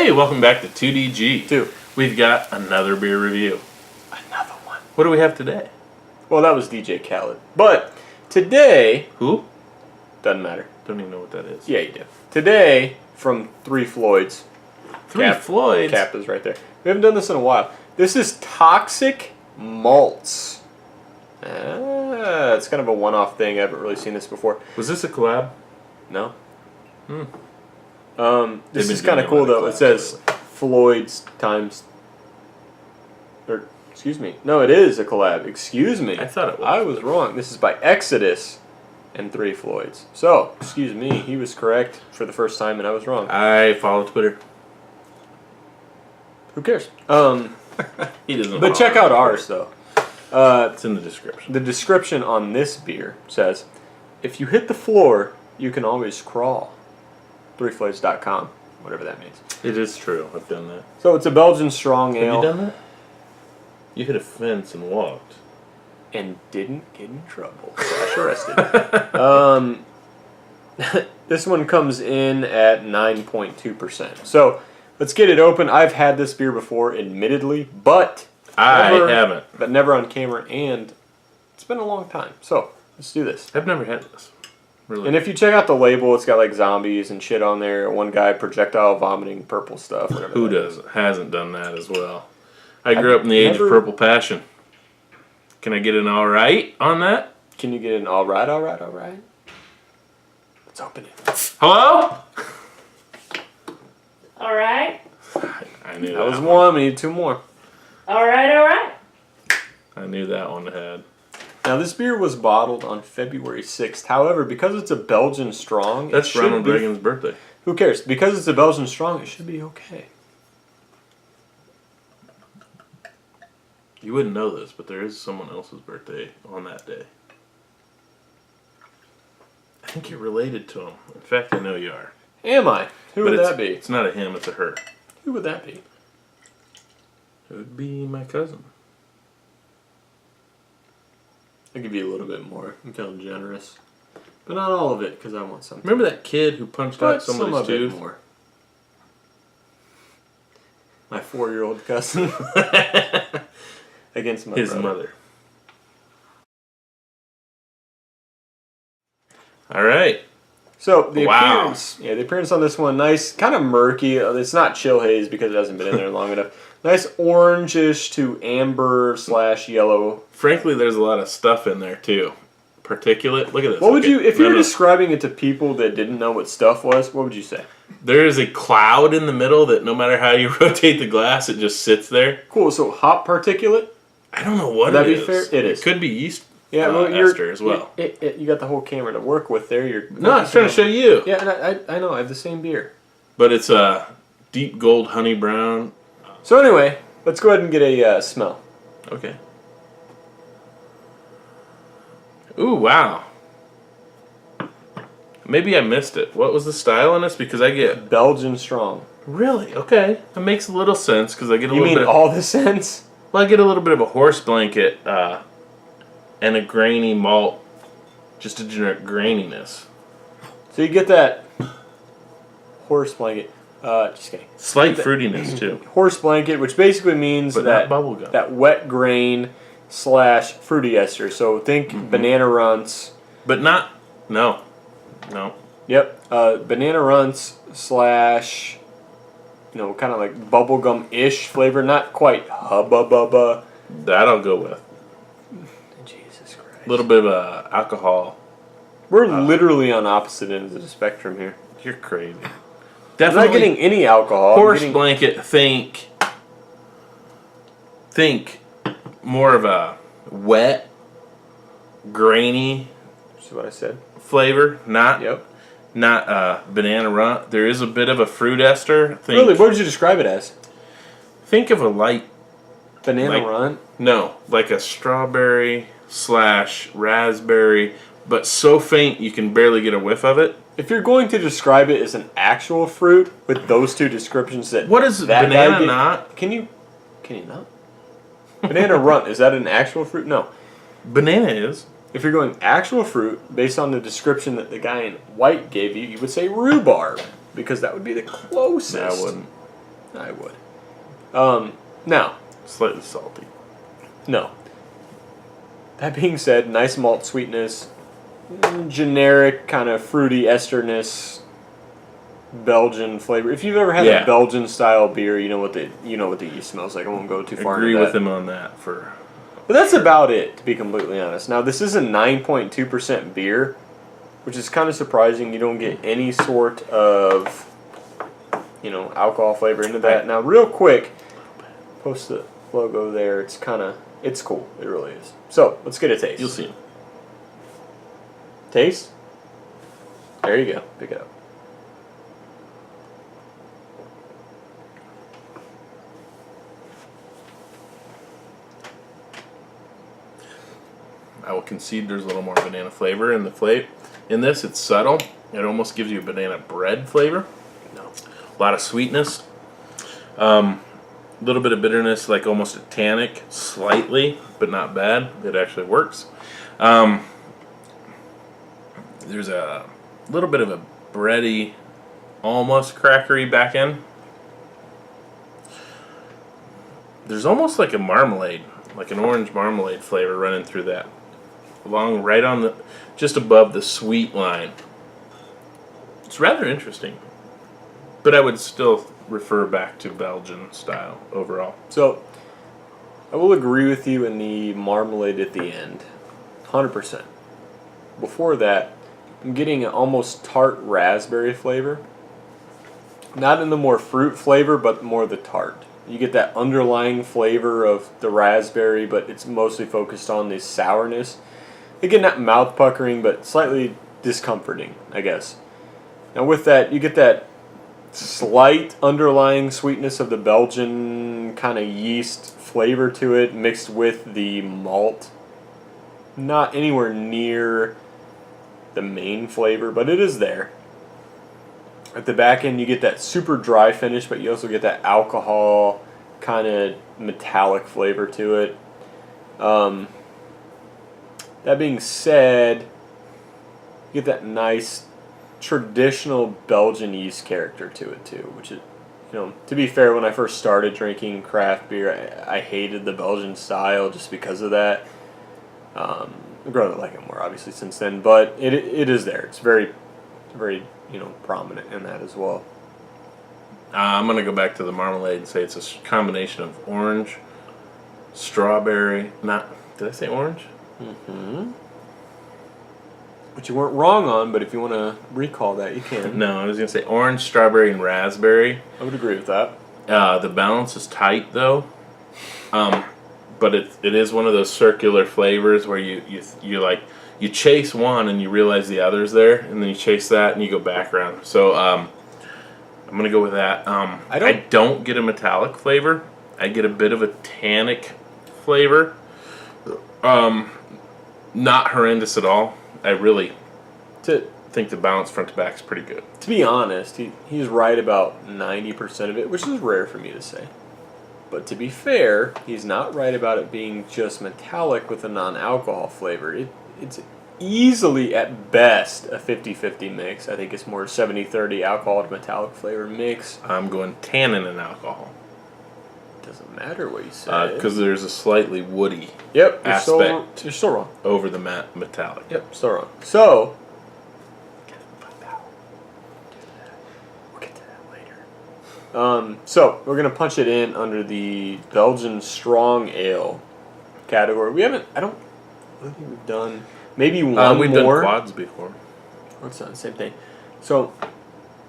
Hey, welcome back to 2DG. Two. We've got another beer review. Another one. What do we have today? Well, that was DJ Khaled. But today... Who? Doesn't matter. Don't even know what that is. Yeah, you do. Today, from Three Floyds. Three Floyds? Cap is right there. We haven't done this in a while. This is Toxic Maltz. It's kind of a one-off thing. I haven't really seen this before. Was this a collab? No. Hmm. This is kind of cool, though. It says Floyd's times... Or, excuse me. No, it is a collab. Excuse me. I thought it was. I was wrong. This is by Exodus and Three Floyds. So, excuse me. He was correct for the first time, and I was wrong. I follow Twitter. Who cares? He doesn't. But check out ours, though. It's in the description. The description on this beer says, if you hit the floor, you can always crawl. threefloyds.com, whatever that means. It is true. I've done that. So it's a Belgian Strong ale. Have you done that? You hit a fence and walked. And didn't get in trouble. Arrested. This one comes in at 9.2%. So let's get it open. I've had this beer before, admittedly, but I haven't. But never on camera, and it's been a long time. So let's do this. I've never had this. Really. And if you check out the label, it's got like zombies and shit on there. One guy projectile vomiting purple stuff. Who hasn't done that as well? I grew up in the age of purple passion. Can I get an all right on that? Can you get an all right? Let's open it. Hello? All right. I knew That was one. We need two more. All right. I knew that one had. Now, this beer was bottled on February 6th. However, because it's a Belgian Strong... That's Ronald Reagan's birthday. Who cares? Because it's a Belgian Strong, it should be okay. You wouldn't know this, but there is someone else's birthday on that day. I think you're related to him. In fact, I know you are. Am I? Who would that be? It's not a him, it's a her. Who would that be? It would be my cousin. I'll give you a little bit more. I'm feeling generous. But not all of it, because I want something. Remember that kid who punched out Some somebody's of it tooth? more. My 4-year-old cousin. Against my His brother. mother. All right. So the appearance on this one, nice, kind of murky. It's not chill haze because it hasn't been in there long enough. Nice orangish to amber / yellow. Frankly, there's a lot of stuff in there too. Particulate. Look at this. What would you, if you were describing it to people that didn't know what stuff was, what would you say? There is a cloud in the middle that no matter how you rotate the glass, it just sits there. Cool. So hop particulate. I don't know what Would that it be is. fair? It is. It could be yeast. Yeah, well, ester as well. You got the whole camera to work with there. No, I was trying to show you. Yeah, and I know. I have the same beer. But it's a deep gold honey brown. So anyway, let's go ahead and get a smell. Okay. Ooh, wow. Maybe I missed it. What was the style on this? Because I get... Belgian Strong. Really? Okay. That makes a little sense because I get a You little mean bit... all the sense? Well, I get a little bit of a horse blanket and a grainy malt. Just a generic graininess. So you get that horse blanket. Just kidding. Slight fruitiness, too. Horse blanket, which basically means But that not bubblegum. that wet grain / fruity ester. So think banana runts. But not... No. Yep. Banana runts / kind of like bubblegum-ish flavor. Not quite hubba bubba. That I'll go with. Jesus Christ. A little bit of alcohol. We're literally on opposite ends of the spectrum here. You're crazy. I'm Definitely not getting any alcohol. horse blanket. Think more of a wet, grainy That's what I said. flavor. Not Yep. banana runt. There is a bit of a fruit ester. Really, what would you describe it as? Think of a light Banana runt? No, like a strawberry / raspberry, but so faint you can barely get a whiff of it. If you're going to describe it as an actual fruit with those two descriptions that What is that guy banana gave- not? Can you not? Banana runt, is that an actual fruit? No. Banana is. If you're going actual fruit, based on the description that the guy in white gave you, you would say rhubarb, because that would be the closest. No, I wouldn't. I would. Now, Slightly salty. no. That being said, nice malt sweetness, generic kind of fruity esterness, Belgian flavor. If you've ever had a Belgian style beer, you know what the yeast smells like. I won't go too far Agree into that. with him on that But that's about it, to be completely honest. Now, this is a 9.2% beer, which is kind of surprising. You don't get any sort of, alcohol flavor into that. Now, real quick, post the logo there. It's cool. It really is. So, let's get a taste. You'll see. Taste? There you go. Pick it up. I will concede there's a little more banana flavor in the in this. It's subtle. It almost gives you a banana bread flavor. No. A lot of sweetness. A little bit of bitterness, like almost a tannic, slightly, but not bad. It actually works. There's a little bit of a bready, almost crackery back end. There's almost like a marmalade, like an orange marmalade flavor running through that. Right on just above the sweet line. It's rather interesting. But I would still refer back to Belgian style overall. So, I will agree with you in the marmalade at the end. 100%. Before that, I'm getting an almost tart raspberry flavor. Not in the more fruit flavor, but more the tart. You get that underlying flavor of the raspberry, but it's mostly focused on the sourness. Again, not mouth puckering, but slightly discomforting, I guess. Now with that, you get that slight underlying sweetness of the Belgian kind of yeast flavor to it, mixed with the malt. Not anywhere near the main flavor, but it is there. At the back end, you get that super dry finish, but you also get that alcohol kind of metallic flavor to it. That being said, you get that nice traditional Belgian yeast character to it too, which is, to be fair, when I first started drinking craft beer, I hated the Belgian style just because of that. I've grown to like it more, obviously, since then, but it is there. It's very, very, prominent in that as well. I'm going to go back to the marmalade and say it's a combination of orange, strawberry, did I say orange? Mm-hmm. Which you weren't wrong on, but if you want to recall that, you can. No, I was going to say orange, strawberry, and raspberry. I would agree with that. The balance is tight, though. But it is one of those circular flavors where you chase one and you realize the other's there, and then you chase that and you go back around. So I'm gonna go with that. I don't get a metallic flavor. I get a bit of a tannic flavor. Not horrendous at all. I really think the balance front to back is pretty good. To be honest, he's right about 90% of it, which is rare for me to say. But to be fair, he's not right about it being just metallic with a non-alcohol flavor. It's easily, at best, a 50-50 mix. I think it's more 70-30 alcohol to metallic flavor mix. I'm going tannin and alcohol. Doesn't matter what you say. Because there's a slightly woody aspect. You're still wrong. Over the metallic. Yep, still wrong. So, we'll get to that later. So we're gonna punch it in under the Belgian Strong Ale category. I don't think we've done maybe one we've more. Done quads before. It's not the same thing. So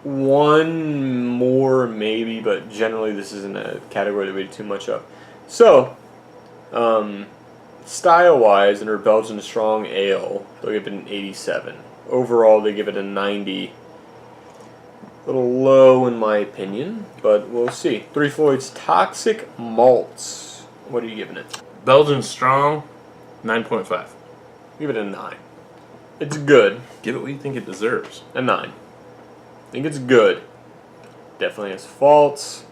one more maybe, but generally this isn't a category that we do too much of. So, style-wise, in our Belgian Strong Ale, they'll give it an 87. Overall, they give it a 90. A little low in my opinion, but we'll see. Three Floyds Toxic Maltz. What are you giving it? Belgian Strong, 9.5. Give it a 9. It's good. Give it what you think it deserves. A 9. I think it's good. Definitely has faults.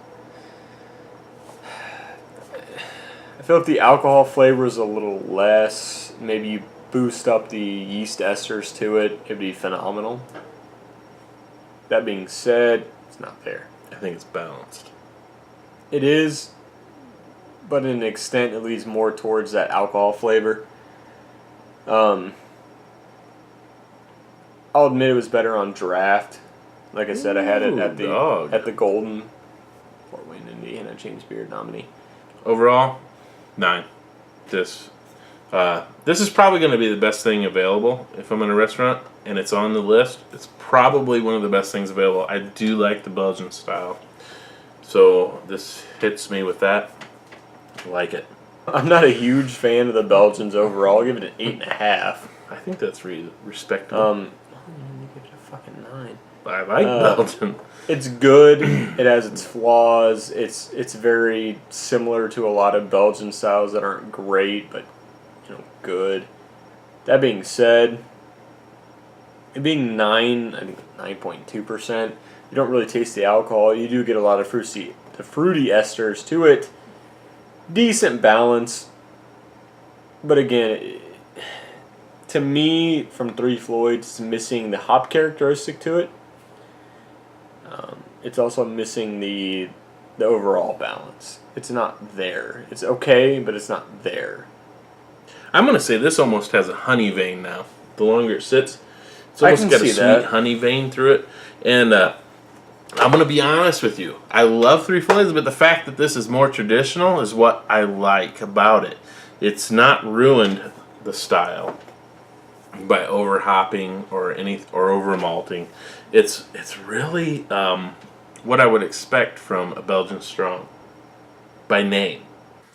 I feel like the alcohol flavor is a little less. Maybe you boost up the yeast esters to it. It'd be phenomenal. That being said, it's not there. I think it's balanced. It is, but in an extent, it leads more towards that alcohol flavor. I'll admit it was better on draft. Like I said, I had it at the Golden Fort Wayne, Indiana James Beard nominee. Overall, 9. This is probably going to be the best thing available if I'm in a restaurant and it's on the list. It's probably one of the best things available. I do like the Belgian style, so this hits me with that. I like it. I'm not a huge fan of the Belgians overall. I'll give it an 8.5. I think that's respectable. You give it a fucking 9. I like Belgian. It's good. It has its flaws. It's very similar to a lot of Belgian styles that aren't great, but good. That being said, it being 9, I think 9.2%. You don't really taste the alcohol. You do get a lot of fruity esters to it. Decent balance, but again, to me, from Three Floyds, it's missing the hop characteristic to it. It's also missing the overall balance. It's not there. It's okay, but it's not there. I'm going to say this almost has a honey vein now. The longer it sits, it's almost got a sweet honey vein through it. And I'm going to be honest with you. I love Three Floyds, but the fact that this is more traditional is what I like about it. It's not ruined the style by over hopping or over malting. It's really what I would expect from a Belgian Strong by name.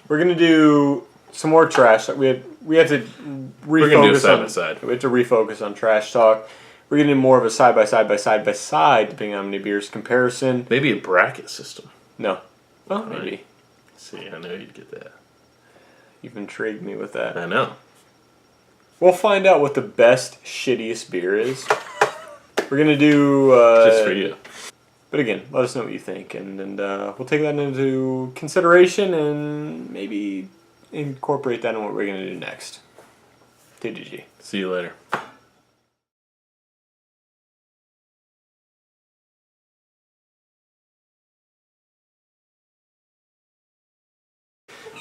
We're gonna do some more trash talk. We have to refocus. We're gonna do side by side. We have to refocus on trash talk. We're gonna do more of a side by side depending on how many beers comparison. Maybe a bracket system. No. Well, maybe. Right. See, I know you'd get that. You've intrigued me with that. I know. We'll find out what the best, shittiest beer is. We're going to do... just for you. But again, let us know what you think. And we'll take that into consideration and maybe incorporate that in what we're going to do next. TGG. See you later.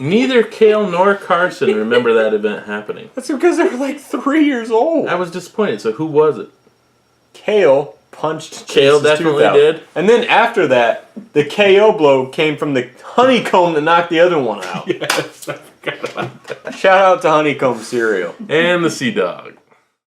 Neither Kale nor Carson remember that event happening. That's because they were like 3 years old. I was disappointed. So who was it? Kale punched Kale definitely did. And then after that, the KO blow came from the honeycomb that knocked the other one out. Yes, I forgot about that. Shout out to honeycomb cereal. And the Sea Dog.